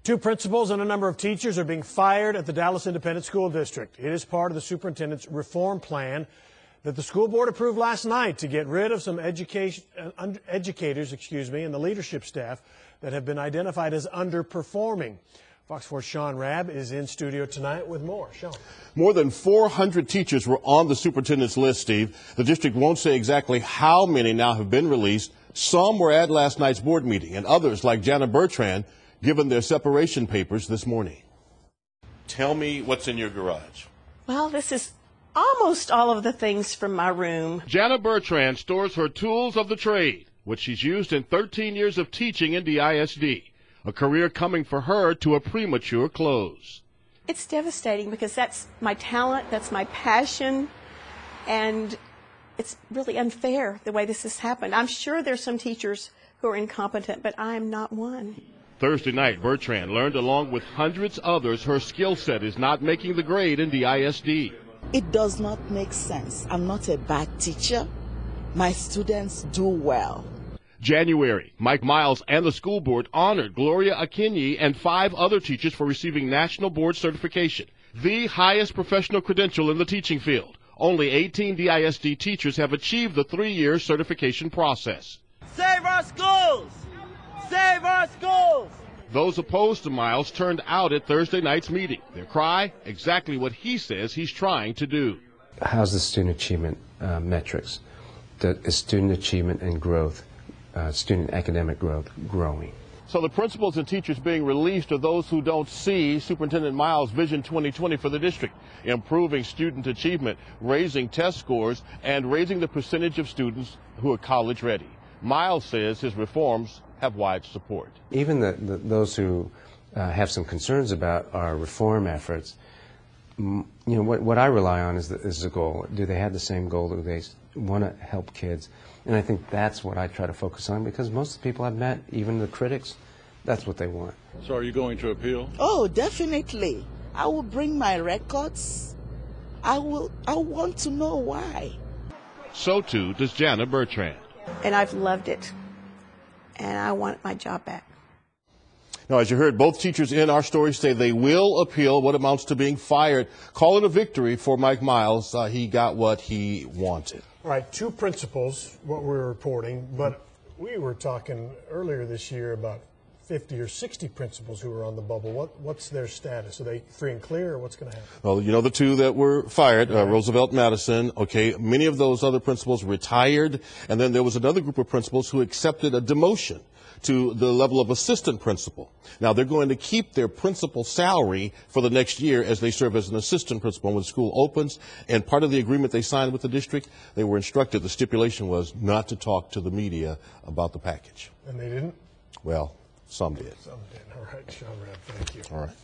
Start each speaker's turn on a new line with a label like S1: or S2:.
S1: Two principals and a number of teachers are being fired at the Dallas Independent School District. It is part of the superintendent's reform plan that the school board approved last night to get rid of some educators, and the leadership staff that have been identified as underperforming. Fox 4's Sean Rabb is in studio tonight with more. Sean.
S2: More than 400 teachers were on the superintendent's list, Steve. The district won't say exactly how many now have been released. Some were at last night's board meeting, and others, like Jana Bertrand, given their separation papers this morning. Tell me what's in your garage.
S3: Well, this is almost all of the things from my room.
S4: Jana Bertrand stores her tools of the trade, which she's used in 13 years of teaching in DISD, a career coming for her to a premature close.
S3: It's devastating because that's my talent, that's my passion, and it's really unfair the way this has happened. I'm sure there's some teachers who are incompetent, but I'm not one.
S4: Thursday night, Bertrand learned along with hundreds others her skill set is not making the grade in DISD.
S5: It does not make sense. I'm not a bad teacher. My students do well.
S4: January, Mike Miles and the school board honored Gloria Akinyi and 5 other teachers for receiving National Board Certification, the highest professional credential in the teaching field. Only 18 DISD teachers have achieved the 3-year certification process.
S6: Save our schools! Save our schools!
S4: Those opposed to Miles turned out at Thursday night's meeting. Their cry, exactly what he says he's trying to do.
S7: How's the student achievement metrics? Is student achievement and growth, student academic growth, growing?
S2: So the principals and teachers being released are those who don't see Superintendent Miles' Vision 2020 for the district, improving student achievement, raising test scores, and raising the percentage of students who are college ready. Miles says his reforms have wide support.
S7: Even those who have some concerns about our reform efforts, what I rely on is the goal. Do they have the same goal? Do they want to help kids? And I think that's what I try to focus on, because most of the people I've met, even the critics, that's what they want.
S8: So are you going to appeal?
S5: Oh, definitely. I will bring my records. I want to know why.
S4: So too does Jana Bertrand.
S3: And I've loved it. And I want my job back.
S2: Now, as you heard, both teachers in our story say they will appeal what amounts to being fired. Call it a victory for Mike Miles. He got what he wanted.
S1: All right, 2 principals, what we're reporting, but we were talking earlier this year about 50 or 60 principals who were on the bubble. What's their status? Are they free and clear, or what's going to happen?
S2: Well, you know the 2 that were fired, Roosevelt, Madison. Okay, many of those other principals retired, and then there was another group of principals who accepted a demotion to the level of assistant principal. Now, they're going to keep their principal salary for the next year as they serve as an assistant principal when the school opens. And part of the agreement they signed with the district, they were instructed, the stipulation was not to talk to the media about the package.
S1: And they didn't?
S2: Well, some did.
S1: Some did. All right, Sean Rabb, thank you.
S2: All right.